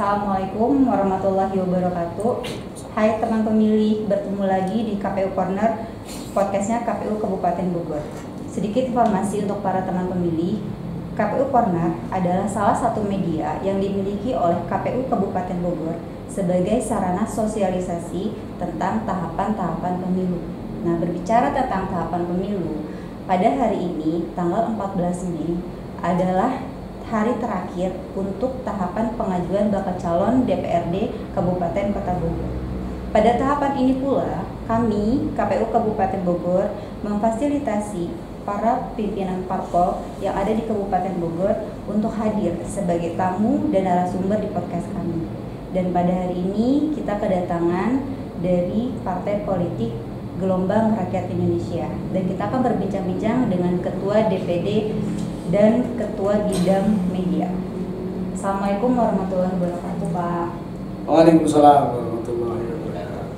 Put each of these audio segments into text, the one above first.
Assalamualaikum warahmatullahi wabarakatuh. Hai teman pemilih, bertemu lagi di KPU Corner, podcastnya KPU Kabupaten Bogor. Sedikit informasi untuk para teman pemilih, KPU Corner adalah salah satu media yang dimiliki oleh KPU Kabupaten Bogor sebagai sarana sosialisasi tentang tahapan-tahapan pemilu. Nah, berbicara tentang tahapan pemilu, pada hari ini, tanggal 14 Mei, adalah hari terakhir untuk tahapan pengajuan bakal calon DPRD Kabupaten Kota Bogor. Pada tahapan ini pula, kami KPU Kabupaten Bogor memfasilitasi para pimpinan parpol yang ada di Kabupaten Bogor untuk hadir sebagai tamu dan narasumber di podcast kami. Dan pada hari ini kita kedatangan dari Partai Politik Gelombang Rakyat Indonesia, dan kita akan berbincang-bincang dengan Ketua DPD dan Ketua Bidang Media. Assalamualaikum warahmatullahi wabarakatuh, Pak. Waalaikumsalam warahmatullahi wabarakatuh.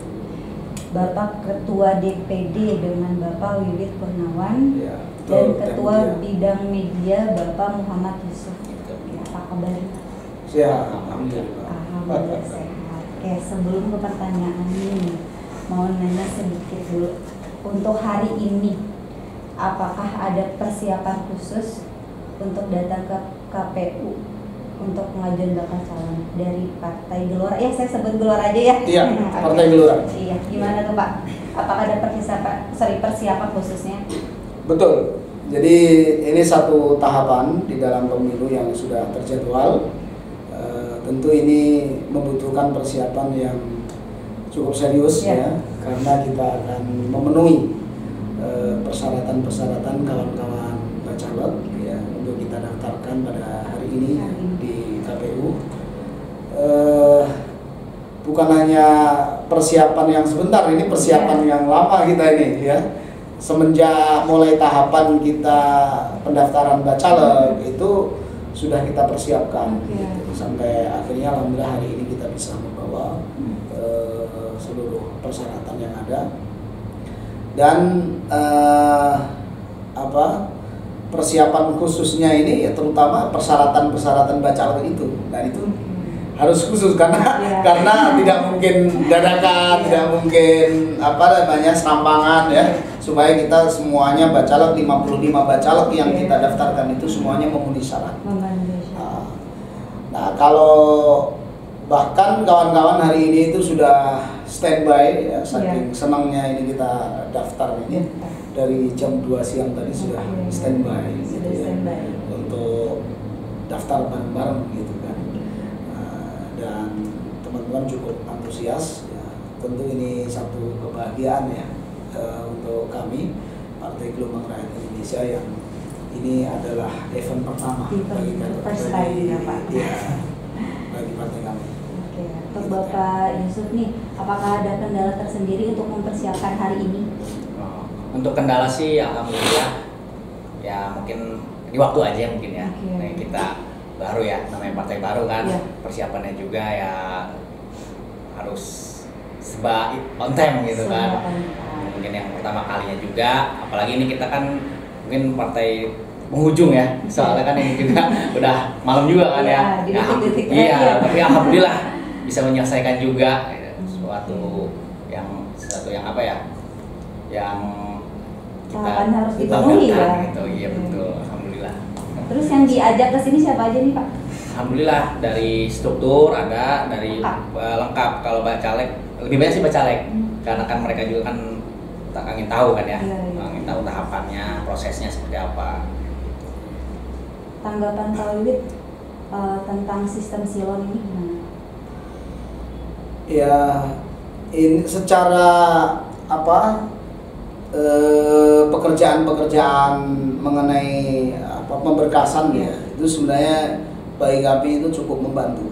Bapak Ketua DPD dengan Bapak Wiwit Purnawan, ya, dan Ketua Bidang Media Bapak Muhammad Yusuf. Ya, apa kabar? Sehat, alhamdulillah. Alhamdulillah sehat. Oke, sebelum ke pertanyaan ini, mau nanya sedikit dulu. Untuk hari ini, apakah ada persiapan khusus untuk datang ke KPU untuk pengajuan bakal calon dari Partai Gelora? Ya, saya sebut Gelora aja ya. Iya, Partai Gelora. Iya, gimana tuh Pak? Apakah ada persiapan khususnya? Betul. Jadi ini satu tahapan di dalam pemilu yang sudah terjadwal. Tentu ini membutuhkan persiapan yang cukup serius ya, karena kita akan memenuhi persyaratan-persyaratan kawan-kawan bacalek ya untuk kita daftarkan pada hari ini di KPU. Bukan hanya persiapan yang sebentar, ini persiapan yang lama kita ini ya. Semenjak mulai tahapan kita pendaftaran bacalek itu sudah kita persiapkan gitu. Sampai akhirnya alhamdulillah hari ini kita bisa membawa seluruh persyaratan yang ada. Dan persiapan khususnya ini ya terutama persyaratan bacalek itu, dan itu harus khusus karena tidak mungkin dadakan, tidak mungkin serampangan ya, supaya kita semuanya bacalek 55 bacalek yang kita daftarkan itu semuanya memenuhi syarat. Nah, kalau bahkan kawan-kawan hari ini itu sudah standby ya, saking senangnya ini kita daftar ini dari jam 2 siang tadi sudah standby gitu ya, untuk daftar bareng-bareng gitu kan. Dan teman-teman cukup antusias ya. Tentu ini satu kebahagiaan ya untuk kami Partai Gelombang Rakyat Indonesia yang ini adalah event pertama bagi partai kami. Oke, untuk Bapak Yusuf nih, apakah ada kendala tersendiri untuk mempersiapkan hari ini? Untuk kendala sih alhamdulillah ya, mungkin di waktu aja mungkin ya. Nah, kita baru ya, namanya partai baru kan, persiapannya juga ya harus serba on time gitu kan. Mungkin yang pertama kalinya juga, apalagi ini kita kan mungkin partai penghujung ya, soalnya kan ini juga udah malam juga kan ya. Tapi alhamdulillah bisa menyelesaikan juga sesuatu yang yang kita harus dipenuhi ya. Gitu. Iya betul, alhamdulillah. Terus yang diajak ke sini siapa aja nih Pak? Alhamdulillah dari struktur ada, dari lengkap. Kalau bacalek lebih banyak sih bacalek, karena kan mereka juga kan ingin tahu kan ya, ingin tahu tahapannya, prosesnya seperti apa. Tanggapan Pak Wiwit tentang sistem silon ini gimana? Ya, ini secara pekerjaan mengenai pemberkasan ya, itu sebenarnya bagi kami itu cukup membantu.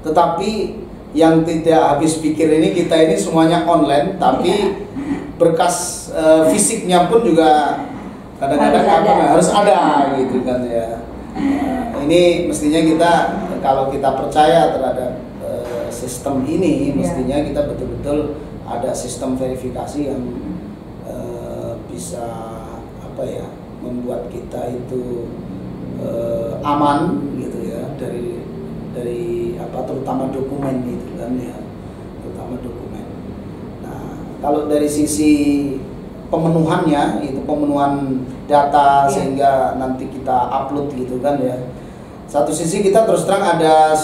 Tetapi yang tidak habis pikir ini, kita ini semuanya online, tapi berkas fisiknya pun juga kadang-kadang harus ada gitu kan ya. Ini mestinya kita, kalau kita percaya terhadap sistem ini, mestinya kita betul-betul ada sistem verifikasi yang bisa membuat kita itu aman gitu ya, dari dari terutama dokumen itu kan ya, terutama dokumen. Nah, kalau dari sisi pemenuhannya itu pemenuhan data sehingga nanti kita upload gitu kan ya. Satu sisi kita terus terang ada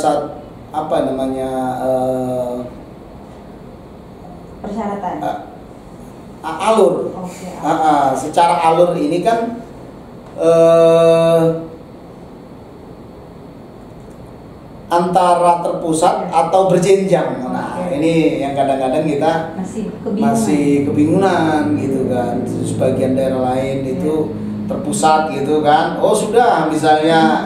persyaratan. Alur. Secara alur ini kan antara terpusat atau berjenjang. Nah, ini yang kadang-kadang kita masih kebingungan gitu kan. Sebagian daerah lain itu terpusat gitu kan. Oh, sudah misalnya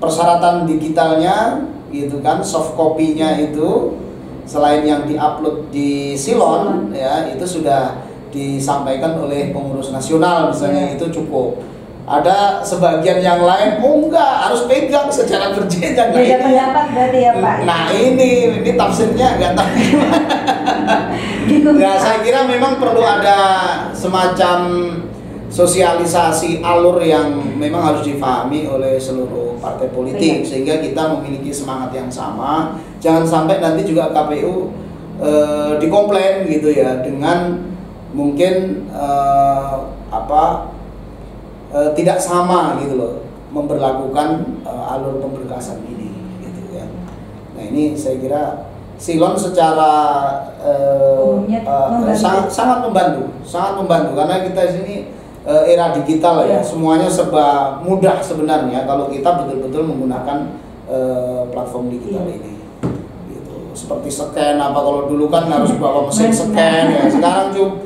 persyaratan digitalnya gitu kan, soft copy-nya itu selain yang diupload di Silon ya, itu sudah disampaikan oleh pengurus nasional misalnya, itu cukup. Ada sebagian yang lain, oh enggak, harus pegang secara berjenjang. Beda pendapat berarti ya Pak? Nah ini tafsirnya enggak tahu. Nah, saya kira memang perlu ada semacam sosialisasi alur yang memang harus difahami oleh seluruh partai politik, sehingga kita memiliki semangat yang sama. Jangan sampai nanti juga KPU dikomplain gitu ya, dengan mungkin tidak sama gitu loh memberlakukan alur pemberkasan ini gitu ya. Nah ini saya kira Silon secara sangat membantu karena kita di sini era digital ya, semuanya serba mudah sebenarnya kalau kita betul-betul menggunakan platform digital ini gitu. Seperti scan kalau dulu kan harus bawa mesin scan ya, sekarang cuma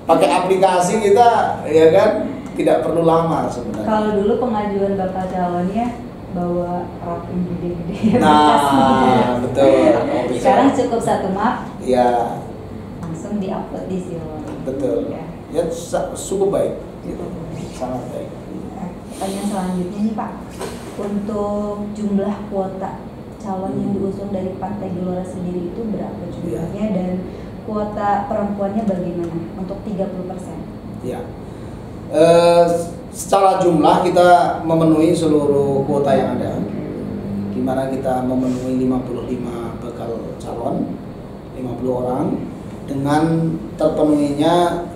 pakai aplikasi kita ya kan, tidak perlu lama sebenarnya. Kalau dulu pengajuan bakal calonnya bawa rapin gede-gede. Nah, betul. Sekarang cukup satu map. Ya. Langsung diupload di Silon. Betul. Ya cukup baik. Gitu. Sangat baik. Pertanyaan selanjutnya nih Pak, untuk jumlah kuota calon yang diusung dari Partai Gelora sendiri itu berapa jumlahnya, dan kuota perempuannya bagaimana untuk 30%? Ya. Secara jumlah kita memenuhi seluruh kuota yang ada, di mana kita memenuhi 55 bakal calon, 50 orang, dengan terpenuhinya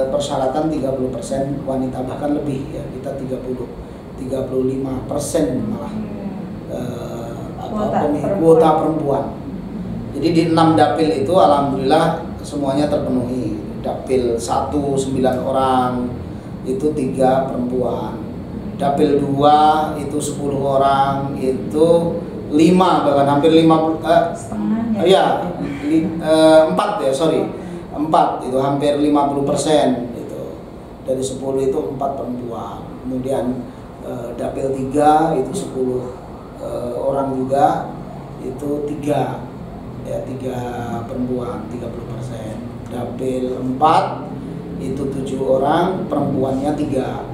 persyaratan 30% wanita, bahkan lebih ya, kita 35% malah kuota perempuan. Jadi di 6 dapil itu alhamdulillah semuanya terpenuhi. Dapil 1 9 orang, itu 3 perempuan. Dapil 2 itu 10 orang, itu 5, bahkan hampir 50 setengahnya. Iya, 4 ya, sorry. 4 itu hampir 50% itu. Dari 10 itu 4 perempuan. Kemudian dapil 3 itu 10 orang juga, itu 3 ya, 3 perempuan, 30%. Dapil 4 itu 7 orang, perempuannya 3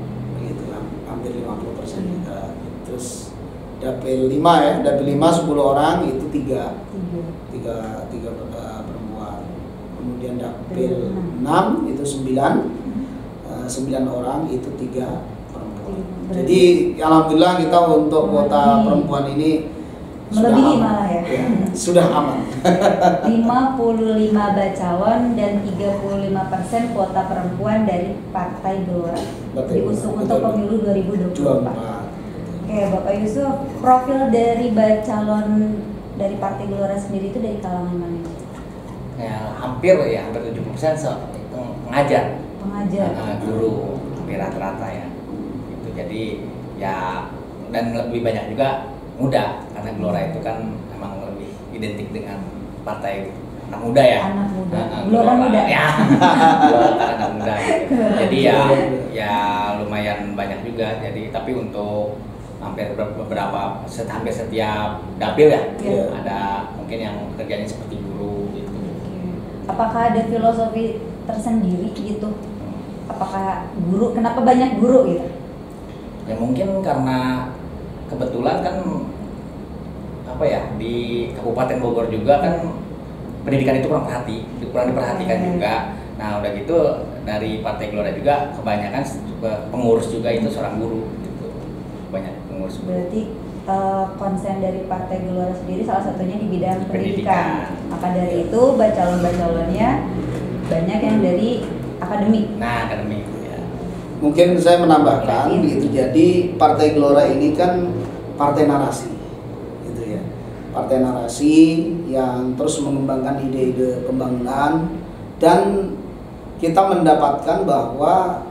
gitu kan, hampir 50% juga. Terus dapil 5 ya, dapil 5 10 orang itu 3 perempuan. Kemudian dapil 6 itu 9 orang itu 3 perempuan. Jadi alhamdulillah kita untuk kuota perempuan ini melebihi malah ya. Sudah aman. 55 bacalon dan 35% kuota perempuan dari Partai Gelora diusung untuk pemilu 2024. Oke, Bapak Yusuf, profil dari bacalon dari Partai Gelora sendiri itu dari kalangan mana? Ya, hampir 70% pengajar. Guru, hampir rata-rata ya. Itu jadi ya, dan lebih banyak juga muda, karena Gelora itu kan memang lebih identik dengan partai anak muda ya. Anak muda. Gelora muda. Ya. Gelora anak muda. Gitu. Jadi ya lumayan banyak juga. Jadi tapi untuk hampir hampir setiap dapil ya, ada mungkin yang kerjanya seperti guru gitu. Apakah ada filosofi tersendiri gitu? Apakah guru? Kenapa banyak guru gitu? Ya mungkin karena kebetulan kan di Kabupaten Bogor juga kan pendidikan itu kurang diperhatikan juga. Nah udah gitu dari Partai Gelora juga kebanyakan pengurus juga itu seorang guru gitu, banyak pengurus. Berarti konsen dari Partai Gelora sendiri salah satunya di bidang pendidikan. Maka dari itu calonnya banyak yang dari akademik. Nah, akademik ya. Mungkin saya menambahkan gitu. Jadi Partai Gelora ini kan partai narasi, gitu ya. Partai narasi yang terus mengembangkan ide-ide pembangunan, dan kita mendapatkan bahwa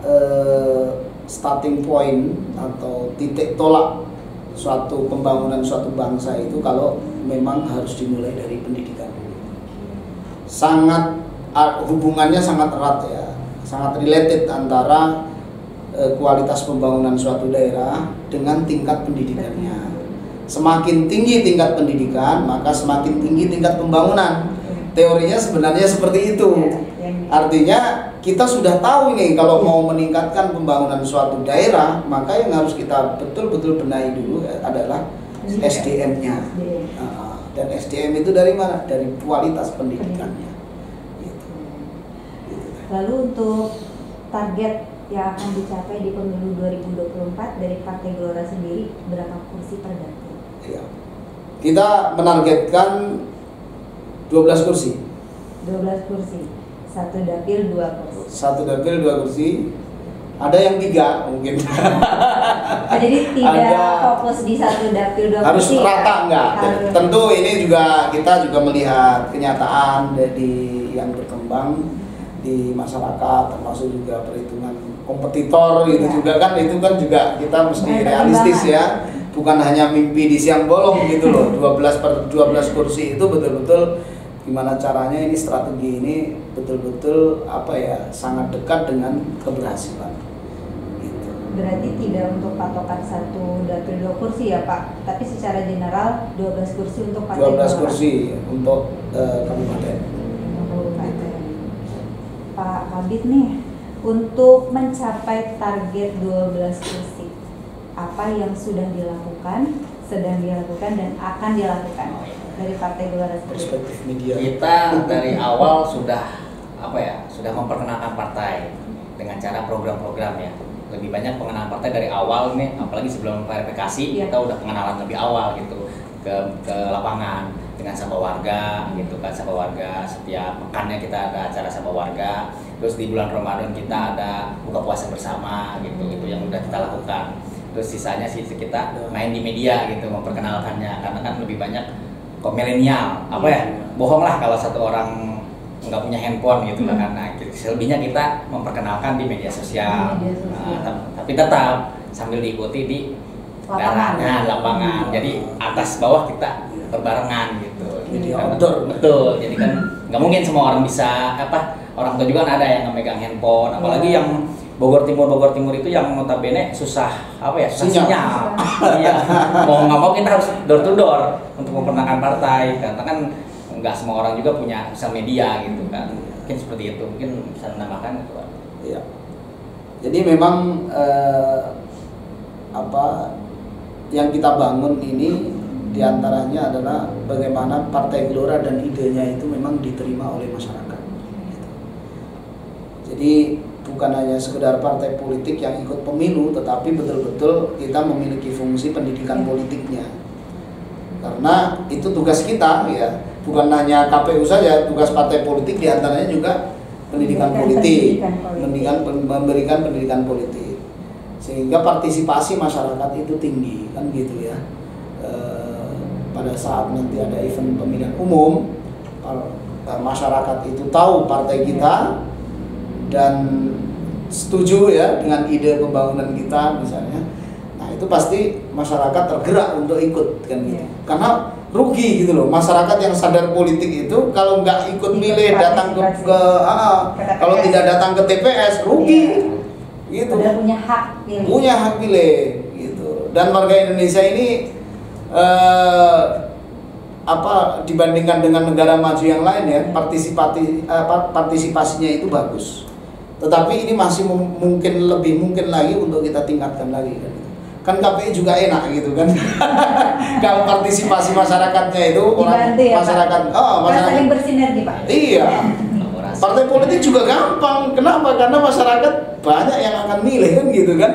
starting point atau titik tolak suatu pembangunan suatu bangsa itu kalau memang harus dimulai dari pendidikan. Sangat hubungannya sangat erat ya, sangat related antara kualitas pembangunan suatu daerah dengan tingkat pendidikannya. Semakin tinggi tingkat pendidikan, maka semakin tinggi tingkat pembangunan. Teorinya sebenarnya seperti itu. Artinya kita sudah tahu nih kalau mau meningkatkan pembangunan suatu daerah, maka yang harus kita betul-betul benahi dulu adalah SDM-nya. Dan SDM itu dari mana? Dari kualitas pendidikannya. Gitu. Lalu untuk target yang akan dicapai di pemilu 2024 dari Partai Gelora sendiri berapa kursi per dapil? Ya. Kita menargetkan 12 kursi. 12 kursi. Satu dapil 2 kursi. Satu dapil 2 kursi. Ada yang 3 mungkin. Jadi tidak fokus di satu dapil 2 kursi. Harus rata enggak? Harus. Tentu ini juga kita juga melihat kenyataan dari yang berkembang di masyarakat, termasuk juga perhitungan kompetitor gitu juga kan, itu kan juga kita mesti realistis ya, bukan hanya mimpi di siang bolong gitu loh. 12 kursi itu betul-betul gimana caranya ini strategi ini betul-betul apa ya, sangat dekat dengan keberhasilan gitu. Berarti tidak untuk patokan satu dapil 2 kursi ya Pak, tapi secara general 12 kursi untuk Partai 12 kursi untuk kabupaten. Pak Kabid nih, untuk mencapai target 12 kursi, apa yang sudah dilakukan, sedang dilakukan, dan akan dilakukan dari Partai Gelora sendiri? Perspektif media. Kita dari awal sudah sudah memperkenalkan partai dengan cara program-program ya. Lebih banyak pengenalan partai dari awal nih, apalagi sebelum klarifikasi kita udah pengenalan lebih awal gitu ke lapangan dengan sapa warga gitu kan. Sapa warga setiap pekannya kita ada acara sapa warga. Terus di bulan Ramadan kita ada buka puasa bersama gitu, itu yang udah kita lakukan. Terus sisanya sih kita main di media gitu, memperkenalkannya, karena kan lebih banyak kok milenial bohong lah kalau satu orang nggak punya handphone gitu lah, karena selebihnya kita memperkenalkan di media sosial. Tapi tetap sambil diikuti di lapangan. Jadi atas bawah kita berbarengan gitu. Jadi outdoor. Betul. Jadi kan nggak mungkin semua orang bisa orang tua juga kan ada yang megang handphone, apalagi yang Bogor Timur itu yang notabene susah sinyal. Iya. Mau nggak mau kita harus door to door untuk memperkenalkan partai, karena kan nggak semua orang juga punya sosial media gitu kan. Mungkin seperti itu, mungkin bisa menambahkan itu. Iya. Jadi memang yang kita bangun ini diantaranya adalah bagaimana Partai Gelora dan idenya itu memang diterima oleh masyarakat. Jadi bukan hanya sekedar partai politik yang ikut pemilu, tetapi betul-betul kita memiliki fungsi pendidikan politiknya. Karena itu tugas kita ya, bukan hanya KPU saja, tugas partai politik diantaranya juga pendidikan politik, memberikan pendidikan politik, sehingga partisipasi masyarakat itu tinggi kan gitu ya. Pada saat nanti ada event pemilihan umum, masyarakat itu tahu partai kita dan setuju ya dengan ide pembangunan kita misalnya. Nah itu pasti masyarakat tergerak untuk ikut kan gitu. Karena rugi gitu loh, masyarakat yang sadar politik itu kalau nggak ikut milih, datang kalau tidak datang ke TPS rugi gitu. Udah punya hak pilih. Punya hak pilih gitu. Dan warga Indonesia ini dibandingkan dengan negara maju yang lain ya, partisipasinya itu bagus. Tetapi ini masih lebih mungkin lagi untuk kita tingkatkan lagi kan KPI juga enak gitu kan. Kalau partisipasi masyarakatnya itu masyarakat saling bersinergi Pak. Iya. Partai politik juga gampang. Kenapa? Karena masyarakat banyak yang akan milih kan gitu kan.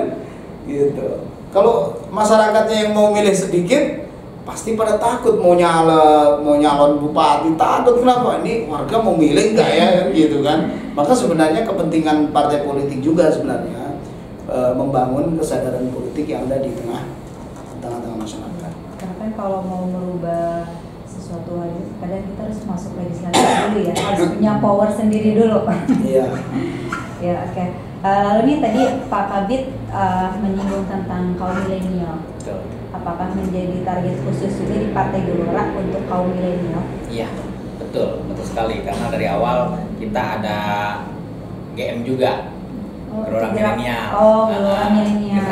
Gitu. Kalau masyarakatnya yang mau milih sedikit, pasti pada takut mau nyalon bupati, takut kenapa? Ini warga mau milih nggak ya, gitu kan? Maka sebenarnya kepentingan partai politik juga sebenarnya membangun kesadaran politik yang ada di tengah-tengah masyarakat. Karena kan kalau mau merubah sesuatu hal itu kadang kita harus masuk legislatif dulu ya, harus punya power sendiri dulu. Iya. Ya, oke. Lalu nih tadi Pak Kabid menyinggung tentang kaum milenial. Apakah menjadi target khusus juga di Partai Gelora untuk kaum milenial? Iya, betul sekali. Karena dari awal kita ada GM juga, Gelora Milenial. Oh, Gelora Milenial.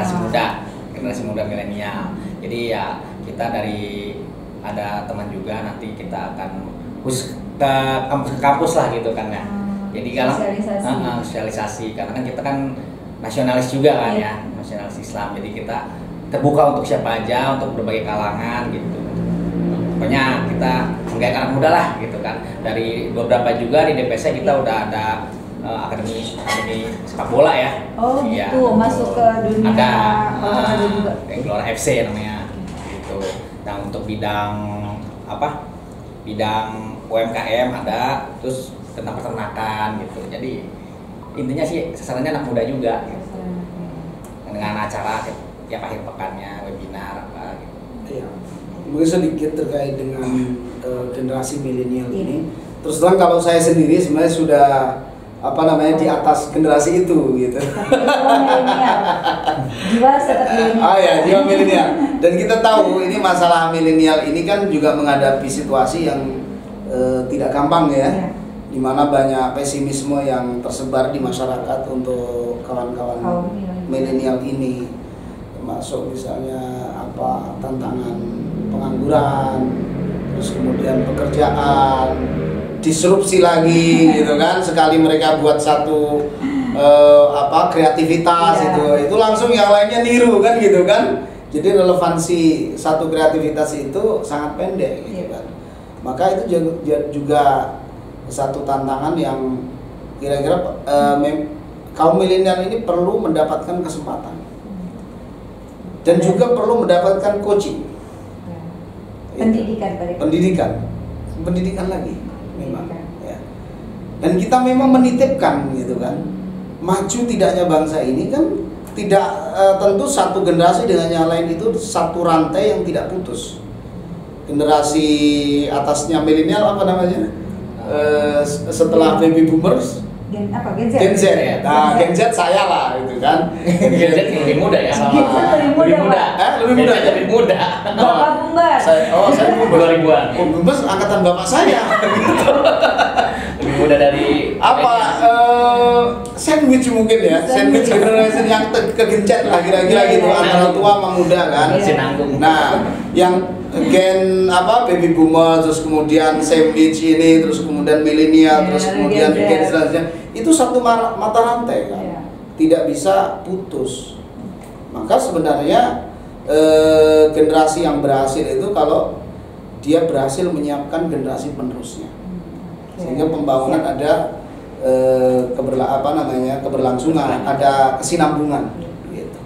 Generasi muda milenial. Jadi ya kita dari ada teman juga nanti kita akan khusus ke kampus lah gitu kan ya. Jadi kalau sosialisasi karena kan kita kan nasionalis juga kan ya, nasionalis Islam. Jadi kita terbuka untuk siapa aja, untuk berbagai kalangan gitu. Pokoknya kita menggait anak muda lah gitu kan. Dari beberapa juga di DPC kita udah ada akademi sepak bola ya. Oh ya, gitu, masuk ke dunia ada juga. Gelora FC namanya gitu. Dan untuk bidang UMKM ada, terus tentang peternakan gitu. Jadi intinya sih sasarannya anak muda juga gitu. Dengan acara tiap akhir pekannya, webinar apa gitu. Iya. Mungkin sedikit terkait dengan generasi milenial ini. Terus terang kalau saya sendiri sebenarnya sudah di atas generasi itu gitu. Jiwa seperti ini. Ya, jiwa milenial. Dan kita tahu ini masalah milenial ini kan juga menghadapi situasi yang tidak gampang ya. Di mana banyak pesimisme yang tersebar di masyarakat untuk kawan-kawan milenial ini, termasuk misalnya tantangan pengangguran, terus kemudian pekerjaan, disrupsi lagi gitu kan. Sekali mereka buat satu kreativitas itu langsung yang lainnya niru kan gitu kan. Jadi relevansi satu kreativitas itu sangat pendek gitu kan. Maka itu juga satu tantangan yang kira-kira kaum milenial ini perlu mendapatkan kesempatan dan juga perlu mendapatkan coaching, pendidikan lagi memang ya. Dan kita memang menitipkan gitu kan, maju tidaknya bangsa ini kan tidak tentu satu generasi dengan yang lain itu satu rantai yang tidak putus. Generasi atasnya milenial setelah baby boomers Gen Z ya. Nah, Gen Z saya lah gitu kan. Gen Z lebih muda ya sama. Lebih muda. Lebih muda. Bapak Bumbar. Saya muda 2000-an. Bumbar angkatan bapak saya. Lebih muda dari sandwich mungkin ya. Sandwich generation yang kegencet lah kira-kira gitu antara tua sama muda kan. Nah, yang gen baby boomer, terus kemudian sandwich ini, terus kemudian milenial, terus kemudian gen selanjutnya, itu satu mata rantai kan, tidak bisa putus. Maka sebenarnya generasi yang berhasil itu kalau dia berhasil menyiapkan generasi penerusnya, sehingga pembangunan ada keberlangsungan, ada kesinambungan gitu.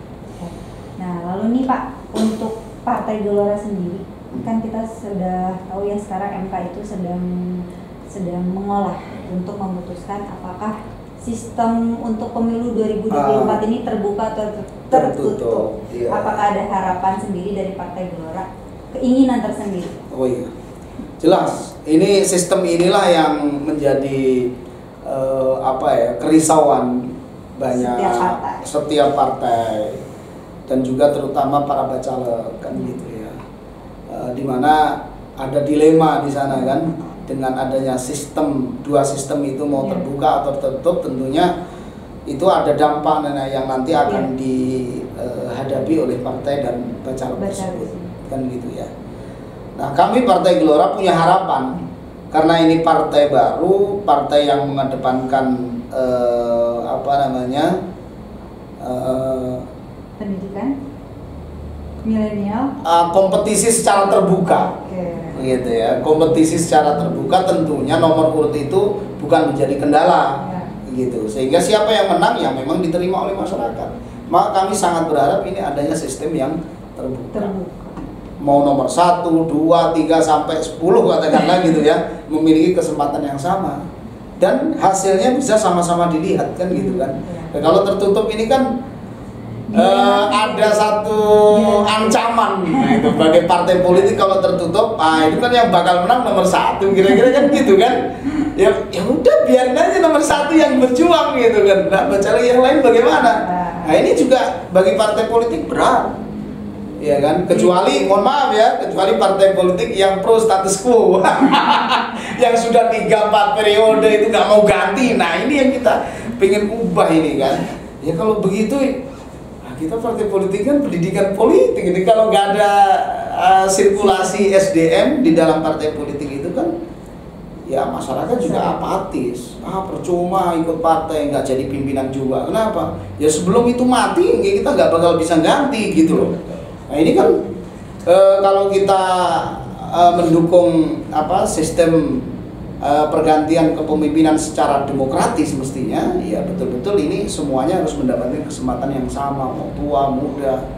Nah, lalu nih Pak, untuk Partai Gelora sendiri, kan kita sudah tahu ya sekarang MK itu sedang mengolah untuk memutuskan apakah sistem untuk pemilu 2024 ini terbuka atau tertutup. Iya. Apakah ada harapan sendiri dari Partai Gelora, keinginan tersendiri? Oh iya, jelas. Ini sistem inilah yang menjadi kerisauan banyak setiap partai dan juga terutama para bacalek kan gitu ya. Dimana ada dilema di sana kan, dengan adanya dua sistem itu mau terbuka atau tertutup, tentunya itu ada dampak yang nanti akan dihadapi oleh partai dan bacalek tersebut kan gitu ya. Nah, kami Partai Gelora punya harapan karena ini partai baru, partai yang mengedepankan pendidikan milenial, kompetisi secara terbuka, gitu ya. Kompetisi secara terbuka tentunya nomor urut itu bukan menjadi kendala, gitu. Sehingga siapa yang menang ya memang diterima oleh masyarakat. Maka kami sangat berharap ini adanya sistem yang terbuka. Mau nomor 1, 2, 3 sampai 10 katakanlah gitu ya, memiliki kesempatan yang sama dan hasilnya bisa sama-sama dilihat kan gitu kan. Dan kalau tertutup ini kan ada satu ancaman itu bagi partai politik kalau tertutup, itu kan yang bakal menang nomor 1 kira-kira kan gitu kan. Ya udah biarin aja nomor 1 yang berjuang gitu kan. Nah, baca yang lain bagaimana? Nah ini juga bagi partai politik berat, ya kan. Kecuali mohon maaf ya, kecuali partai politik yang pro status quo, yang sudah 3-4 periode itu nggak mau ganti. Nah ini yang kita pengen ubah ini kan. Ya kalau begitu kita partai politik kan pendidikan politik ini, kalau nggak ada sirkulasi SDM di dalam partai politik itu kan ya masyarakat juga apatis, percuma ikut partai nggak jadi pimpinan juga. Kenapa? Ya sebelum itu mati kita nggak bakal bisa ganti gitu loh. Nah ini kan kalau kita mendukung sistem pergantian kepemimpinan secara demokratis mestinya ya betul-betul ini semuanya harus mendapatkan kesempatan yang sama, mau tua muda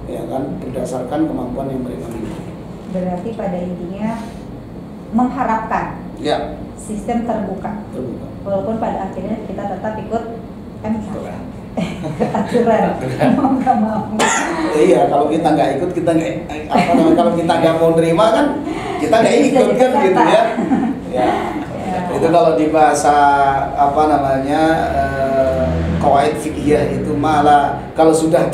ya kan, berdasarkan kemampuan yang mereka miliki. Berarti pada intinya mengharapkan ya sistem terbuka. Walaupun pada akhirnya kita tetap ikut aturan. Mau. Iya, kalau kita nggak ikut, kita nggak kalau kita nggak mau nerima kan kita nggak ikut kan gitu ya. Ya. Itu kalau di bahasa qawaid fiqhiyah itu malah kalau sudah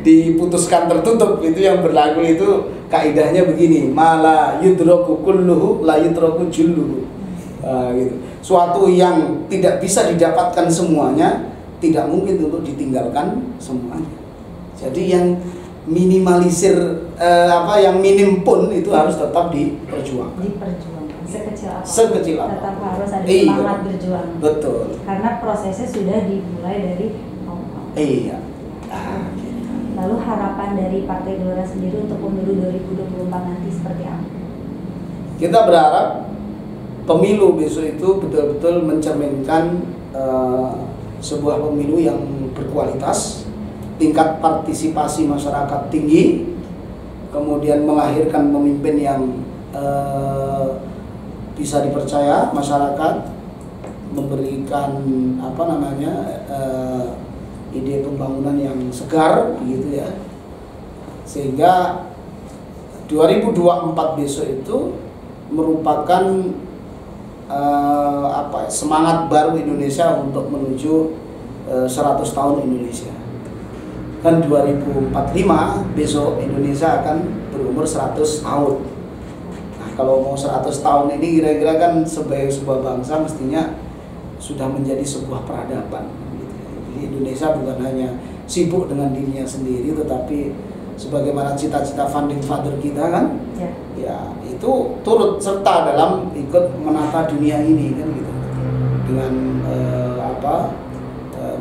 diputuskan tertutup itu yang berlaku itu kaidahnya begini, malah yudraku kulluhu la yudraku julluhu. Gitu. Suatu yang tidak bisa didapatkan semuanya tidak mungkin untuk ditinggalkan semuanya. Jadi yang minimalisir yang minim pun itu harus tetap diperjuangkan. Sekecil apa? Tetap harus ada semangat berjuang. Betul. Karena prosesnya sudah dimulai dari awal. Iya. Lalu harapan dari Partai Gelora sendiri untuk pemilu 2024 nanti seperti apa? Kita berharap pemilu besok itu betul-betul mencerminkan sebuah pemilu yang berkualitas, tingkat partisipasi masyarakat tinggi, kemudian melahirkan pemimpin yang bisa dipercaya masyarakat, memberikan ide pembangunan yang segar gitu ya, sehingga 2024 besok itu merupakan semangat baru Indonesia untuk menuju 100 tahun Indonesia. Kan 2045 besok Indonesia akan berumur 100 tahun. Kalau mau 100 tahun ini kira-kira kan sebagai sebuah bangsa mestinya sudah menjadi sebuah peradaban gitu. Jadi Indonesia bukan hanya sibuk dengan dirinya sendiri, tetapi sebagaimana cita-cita founding father kita kan ya itu turut serta dalam ikut menata dunia ini kan gitu, dengan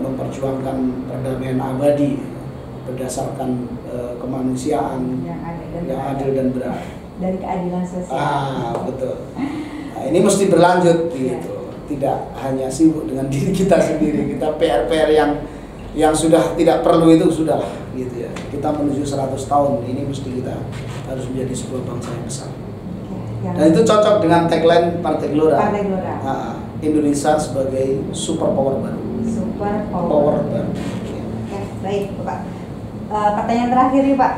memperjuangkan perdamaian abadi berdasarkan kemanusiaan yang adil dan beradab dan keadilan sosial. Betul. Nah, ini mesti berlanjut gitu. Tidak hanya sibuk dengan diri kita sendiri. Kita PR-PR yang sudah tidak perlu itu sudah gitu ya. Kita menuju 100 tahun ini mesti kita harus menjadi sebuah bangsa yang besar. Dan itu cocok dengan tagline Partai Gelora. Indonesia sebagai super power baru. Super power baru. Baik, Pak. Pertanyaan terakhir nih, Pak.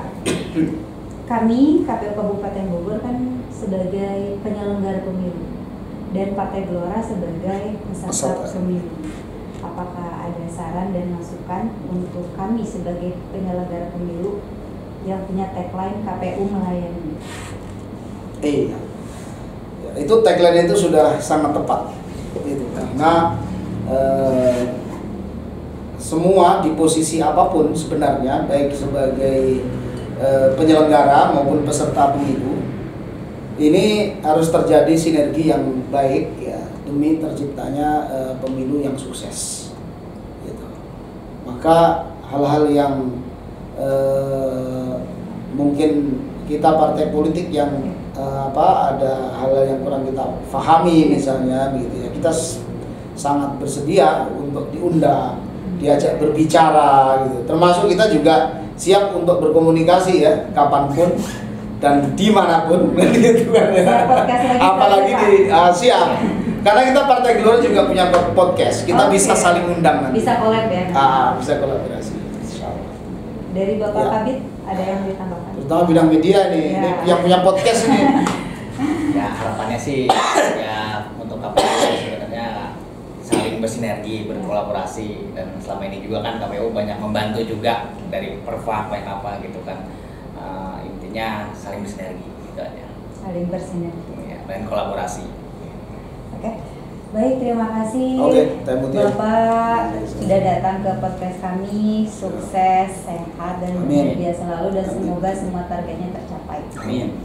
Kami KPU Kabupaten Bogor kan sebagai penyelenggara pemilu dan Partai Gelora sebagai peserta pemilu. Apakah ada saran dan masukan untuk kami sebagai penyelenggara pemilu yang punya tagline KPU melayani? Itu tagline itu sudah sangat tepat, gitu, karena semua di posisi apapun sebenarnya, baik sebagai penyelenggara maupun peserta pemilu, ini harus terjadi sinergi yang baik ya demi terciptanya pemilu yang sukses gitu. Maka hal-hal yang mungkin kita partai politik yang ada hal yang kurang kita pahami misalnya begitu ya, kita sangat bersedia untuk diundang diajak berbicara gitu. Termasuk kita juga siap untuk berkomunikasi ya kapanpun dan dimanapun gitu kan ya. Apalagi di siap. Karena kita Partai Gelora juga punya podcast, kita bisa saling undang nanti. Bisa collab ya? Bisa kolaborasi. Insyaallah. Dari Bapak Kabid ada yang ditambahkan? Terutama bidang media nih, ini yang punya podcast ini. Ya harapannya sih ya untuk KPU sebenarnya saling bersinergi, berkolaborasi, dan selama ini juga kan KPU banyak membantu juga dari Perfa apa gitu kan. Intinya saling bersinergi gitu aja. Saling bersinergi. Ya, dan kolaborasi. Oke. Baik, terima kasih Bapak sudah datang ke podcast kami. Sukses, sehat dan bahagia selalu dan semoga semua targetnya tercapai. Amin.